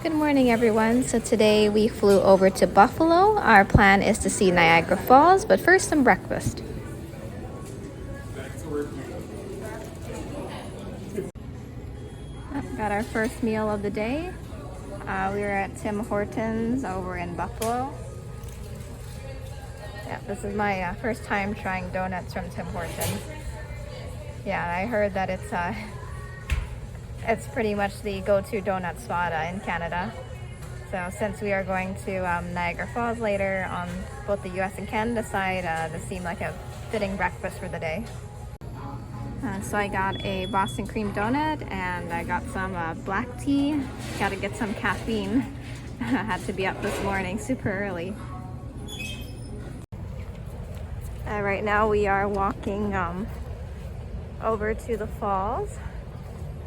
Good morning, everyone. So today we flew over to Buffalo. Our plan is to see Niagara Falls, but first some breakfast. Got our first meal of the day. We were at Tim Hortons over in Buffalo. Yeah, this is my first time trying donuts from Tim Hortons. Yeah, I heard that it's pretty much the go-to donut spot in Canada. So since we are going to Niagara Falls later on both the US and Canada side, this seemed like a fitting breakfast for the day. So I got a Boston cream donut and I got some black tea. Got to get some caffeine. I had to be up this morning super early. Right now we are walking over to the falls.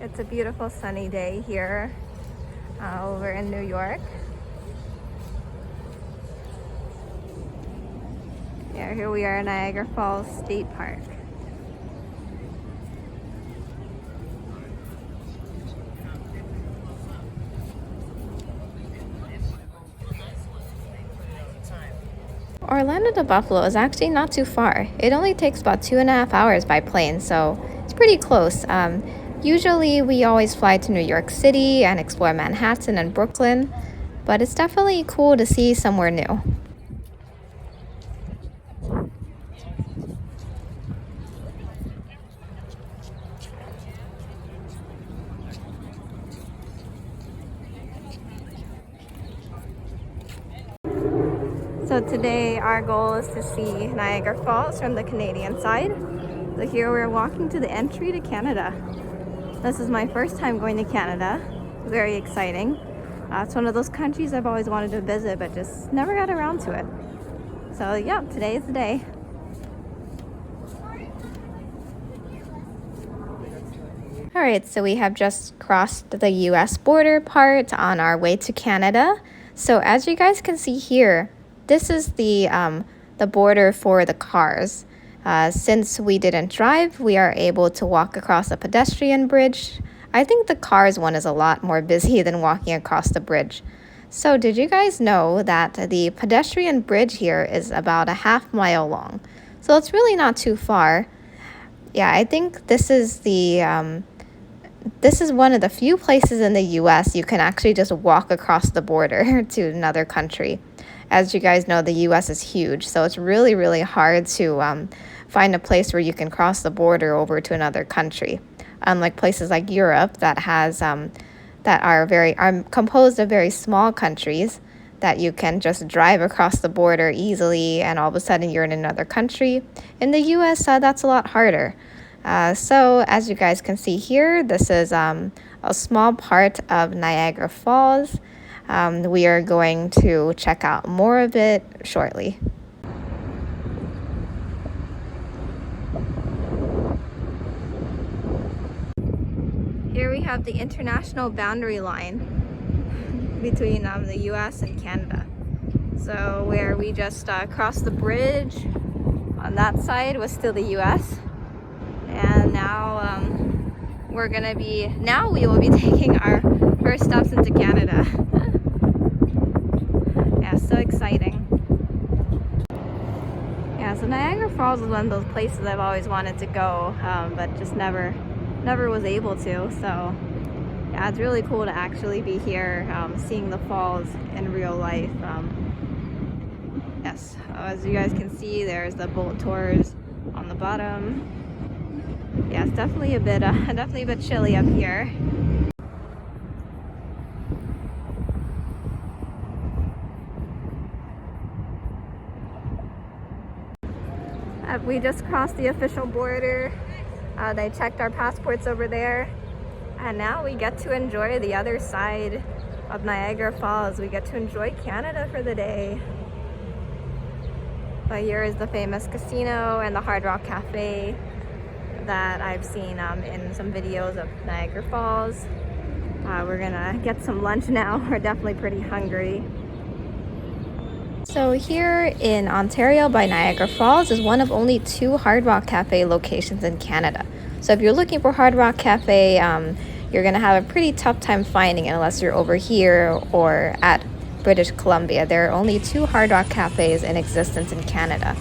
It's a beautiful sunny day here over in New York. Yeah, here we are in Niagara Falls State Park. Orlando to Buffalo is actually not too far. It only takes about 2.5 hours by plane, so it's pretty close. Usually we always fly to New York City and explore Manhattan and Brooklyn, but it's definitely cool to see somewhere new. So today our goal is to see Niagara Falls from the Canadian side. So here we're walking to the entry to Canada. This is my first time going to Canada. Very exciting. It's one of those countries I've always wanted to visit but just never got around to it. So yeah, today is the day. Alright, so we have just crossed the US border part on our way to Canada. So as you guys can see here, this is the border for the cars. Since we didn't drive, we are able to walk across a pedestrian bridge. I think the cars one is a lot more busy than walking across the bridge. So did you guys know that the pedestrian bridge here is about a half-mile long? So it's really not too far. Yeah, I think this is one of the few places in the US you can actually just walk across the border to another country. As you guys know, the US is huge, so it's really, really hard to find a place where you can cross the border over to another country. Unlike places like Europe that are composed of very small countries that you can just drive across the border easily and all of a sudden you're in another country. In the US, that's a lot harder. So as you guys can see here, this is a small part of Niagara Falls. We are going to check out more of it shortly. Here we have the international boundary line between the US and Canada. So where we just crossed the bridge on that side was still the US. And now we will be taking our first steps into Canada. Yeah, so exciting. Yeah, so Niagara Falls is one of those places I've always wanted to go, but just never was able to. So yeah, it's really cool to actually be here, seeing the falls in real life. Yes, as you guys can see, there's the boat tours on the bottom. Yeah, it's definitely a bit chilly up here. We just crossed the official border. They checked our passports over there, and now we get to enjoy the other side of Niagara Falls. We get to enjoy Canada for the day. But here is the famous casino and the Hard Rock Cafe that I've seen in some videos of Niagara Falls. We're gonna get some lunch now. We're definitely pretty hungry. So here in Ontario by Niagara Falls is one of only 2 Hard Rock Cafe locations in Canada. So if you're looking for Hard Rock Cafe, you're gonna have a pretty tough time finding it unless you're over here or at British Columbia. There are only 2 Hard Rock cafes in existence in Canada,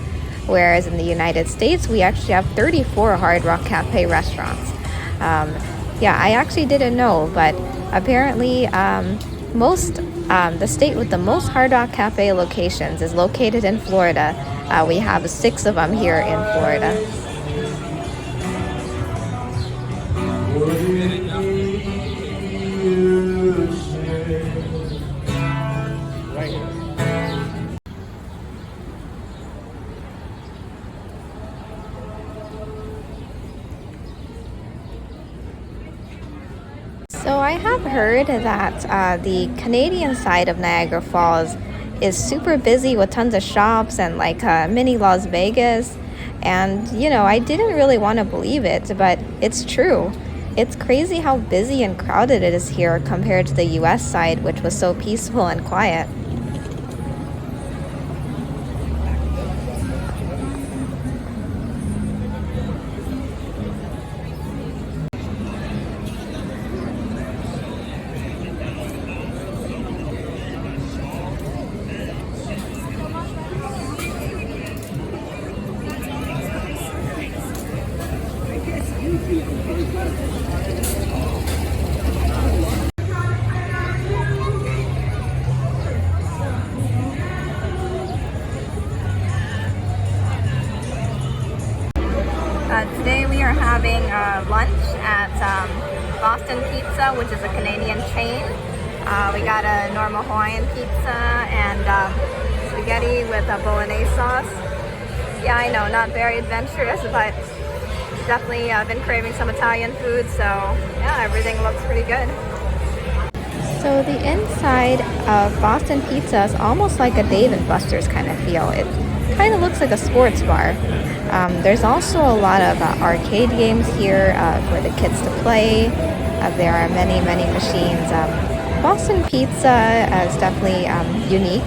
whereas in the United States, we actually have 34 Hard Rock cafe restaurants. Yeah, I actually didn't know, but apparently the state with the most Hard Rock cafe locations is located in Florida. We have 6 of them here in Florida. So I have heard that the Canadian side of Niagara Falls is super busy with tons of shops and like mini Las Vegas. And, you know, I didn't really want to believe it, but it's true. It's crazy how busy and crowded it is here compared to the US side, which was so peaceful and quiet. Today we are having lunch at Boston Pizza, which is a Canadian chain. We got a normal Hawaiian pizza and spaghetti with a bolognese sauce. Yeah, I know, not very adventurous, but definitely been craving some Italian food, so yeah, everything looks pretty good. So the inside of Boston Pizza is almost like a Dave & Buster's kind of feel. It kind of looks like a sports bar. There's also a lot of arcade games here for the kids to play. There are many machines. Boston Pizza is definitely unique.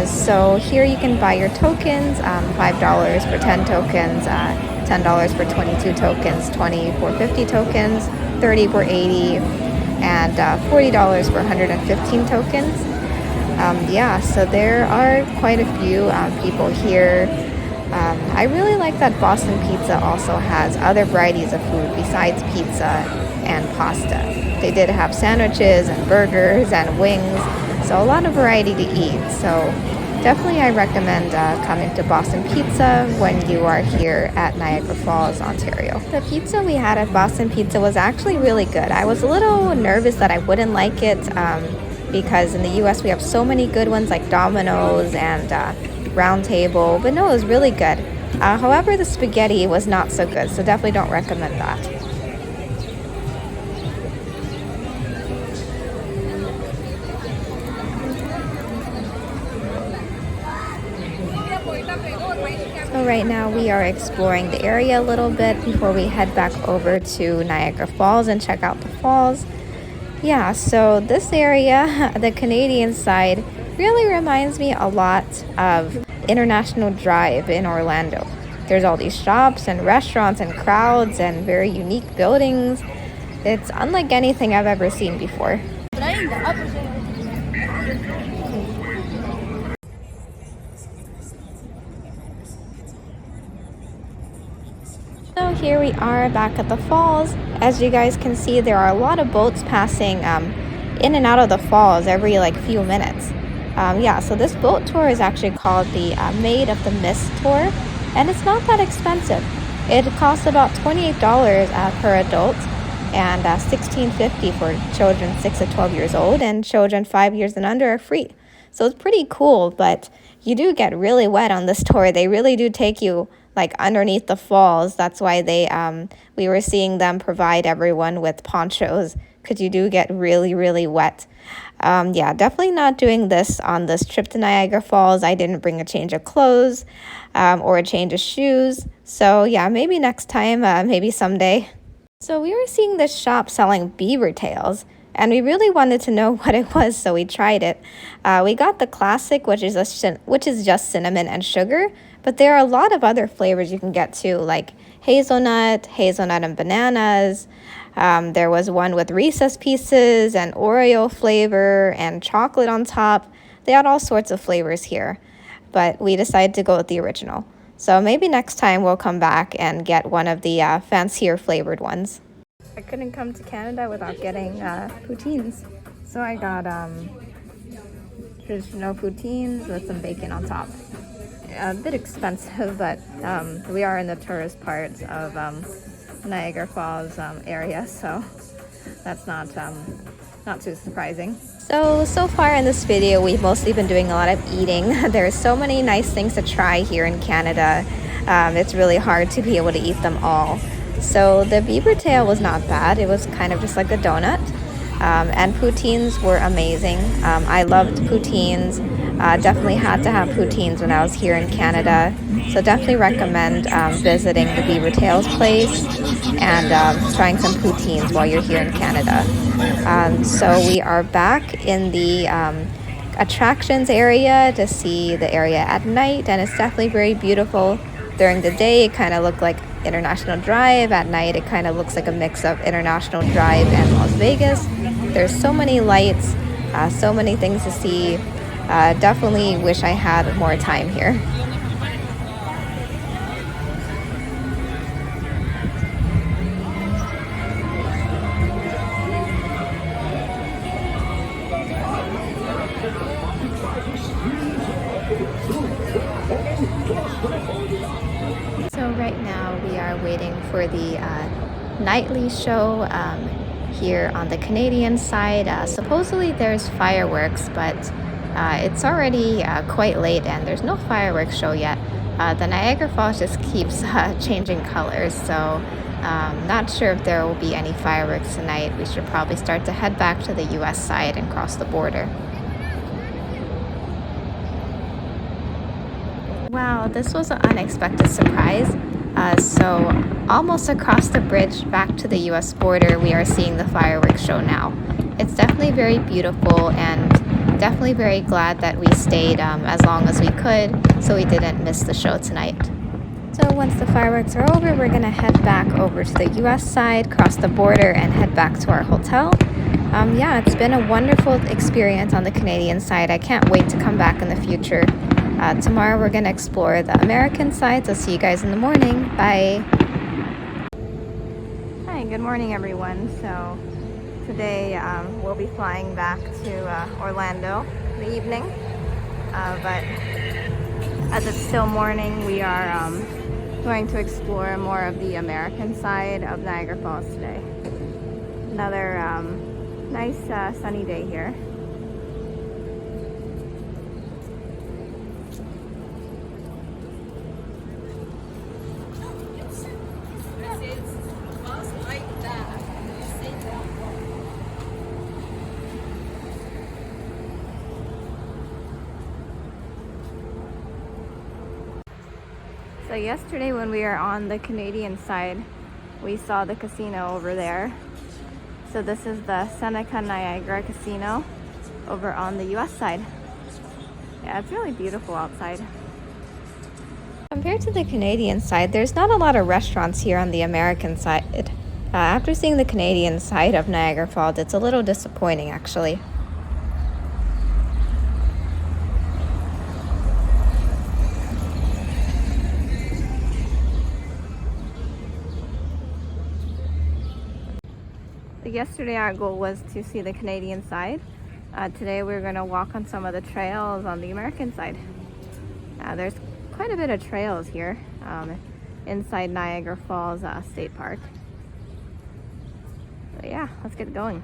So here you can buy your tokens, $5 for 10 tokens, $10 for 22 tokens, 20 for 50 tokens, 30 for 80, and $40 for 115 tokens. Yeah, so there are quite a few people here. I really like that Boston Pizza also has other varieties of food besides pizza and pasta. They did have sandwiches and burgers and wings, so a lot of variety to eat. So definitely I recommend coming to Boston Pizza when you are here at Niagara Falls, Ontario. The pizza we had at Boston Pizza was actually really good. I was a little nervous that I wouldn't like it because in the US we have so many good ones like Domino's and Round Table, but no, it was really good. However, the spaghetti was not so good, so definitely don't recommend that. So right now we are exploring the area a little bit before we head back over to Niagara Falls and check out the falls. Yeah, so this area, the Canadian side, really reminds me a lot of International Drive in Orlando. There's all these shops and restaurants and crowds and very unique buildings. It's unlike anything I've ever seen before. So here we are back at the falls. As you guys can see, there are a lot of boats passing in and out of the falls every like few minutes. Yeah, so this boat tour is actually called the Maid of the Mist tour, and it's not that expensive. It costs about $28 per adult and $16.50 for children 6 to 12 years old, and children 5 years and under are free. So it's pretty cool, but you do get really wet on this tour. They really do take you like underneath the falls. That's why we were seeing them provide everyone with ponchos, because you do get really wet. Yeah, definitely not doing this on this trip to Niagara Falls. I didn't bring a change of clothes or a change of shoes. So yeah, maybe next time, maybe someday. So we were seeing this shop selling beaver tails, and we really wanted to know what it was, so we tried it. We got the classic, which is just cinnamon and sugar, but there are a lot of other flavors you can get too, like hazelnut and bananas, There was one with Reese's Pieces and Oreo flavor and chocolate on top. They had all sorts of flavors here, but we decided to go with the original. So maybe next time we'll come back and get one of the fancier flavored ones. I couldn't come to Canada without getting poutines. So I got traditional poutines with some bacon on top. A bit expensive, but we are in the tourist part of Niagara Falls area, so that's not too surprising. So far in this video, we've mostly been doing a lot of eating. There's so many nice things to try here in Canada. It's really hard to be able to eat them all. So the beaver tail was not bad. It was kind of just like a donut. And poutines were amazing. I loved poutines. Definitely had to have poutines when I was here in Canada. So definitely recommend visiting the Beaver Tails place and trying some poutines while you're here in Canada. So we are back in the attractions area to see the area at night, and it's definitely very beautiful. During the day, it kind of looked like International Drive. At night, it kind of looks like a mix of International Drive and Las Vegas. There's so many lights, so many things to see. Definitely wish I had more time here. So right now we are waiting for the nightly show here on the Canadian side. Supposedly there's fireworks, but it's already quite late and there's no fireworks show yet. The Niagara Falls just keeps changing colors, so not sure if there will be any fireworks tonight. We should probably start to head back to the US side and cross the border. Wow, this was an unexpected surprise. So almost across the bridge back to the US border, we are seeing the fireworks show now. It's definitely very beautiful, and definitely very glad that we stayed as long as we could so we didn't miss the show tonight. So once the fireworks are over, we're gonna head back over to the US side, cross the border, and head back to our hotel. Yeah, it's been a wonderful experience on the Canadian side. I can't wait to come back in the future. Tomorrow we're going to explore the American side, so see you guys in the morning. Bye! Hi, good morning everyone. So today we'll be flying back to Orlando in the evening. But as it's still morning, we are going to explore more of the American side of Niagara Falls today. Another nice sunny day here. So yesterday when we were on the Canadian side, we saw the casino over there. So this is the Seneca Niagara Casino over on the US side. Yeah, it's really beautiful outside. Compared to the Canadian side, there's not a lot of restaurants here on the American side. After seeing the Canadian side of Niagara Falls, it's a little disappointing actually. Yesterday our goal was to see the Canadian side. Today we're going to walk on some of the trails on the American side. There's quite a bit of trails here inside Niagara Falls State Park. So yeah, let's get going.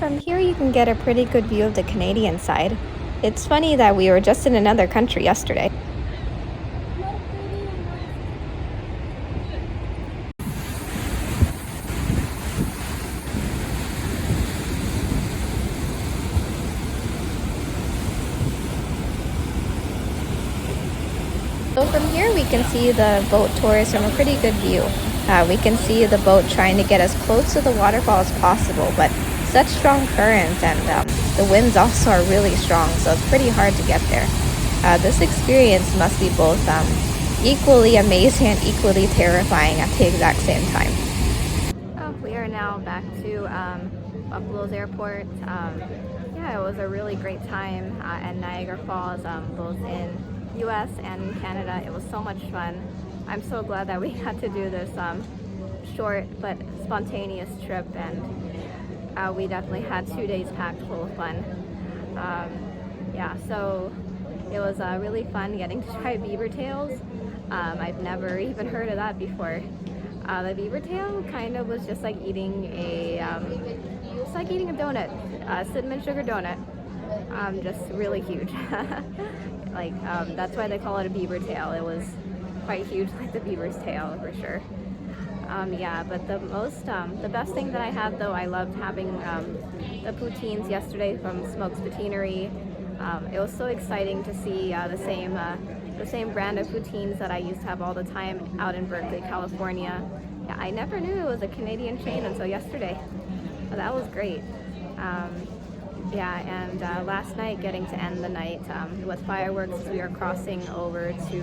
From here you can get a pretty good view of the Canadian side. It's funny that we were just in another country yesterday. So from here we can see the boat tours from a pretty good view. We can see the boat trying to get as close to the waterfall as possible, but such strong currents and the winds also are really strong, so it's pretty hard to get there. This experience must be both equally amazing and equally terrifying at the exact same time. Oh, we are now back to Buffalo's airport. Yeah, it was a really great time at Niagara Falls, both in US and Canada. It was so much fun. I'm so glad that we got to do this short but spontaneous trip, and we definitely had 2 days packed full of fun. Yeah, so it was really fun getting to try beaver tails. I've never even heard of that before. The beaver tail kind of was just like eating a donut, cinnamon sugar donut, just really huge. Like that's why they call it a beaver tail. It was quite huge, like the beaver's tail for sure. Yeah, but the best thing that I had though, I loved having the poutines yesterday from Smoke's Poutineery. It was so exciting to see the same brand of poutines that I used to have all the time out in Berkeley, California. Yeah, I never knew it was a Canadian chain until yesterday. So that was great. Yeah, and last night getting to end the night with fireworks as we are crossing over to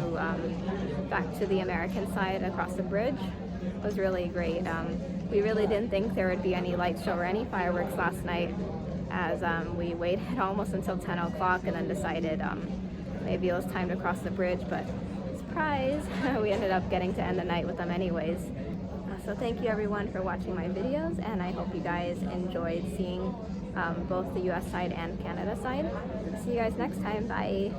back to the American side across the bridge was really great. We really didn't think there would be any light show or any fireworks last night, as we waited almost until 10 o'clock and then decided maybe it was time to cross the bridge, but surprise, we ended up getting to end the night with them anyways. So thank you everyone for watching my videos, and I hope you guys enjoyed seeing both the US side and Canada side. See you guys next time. Bye.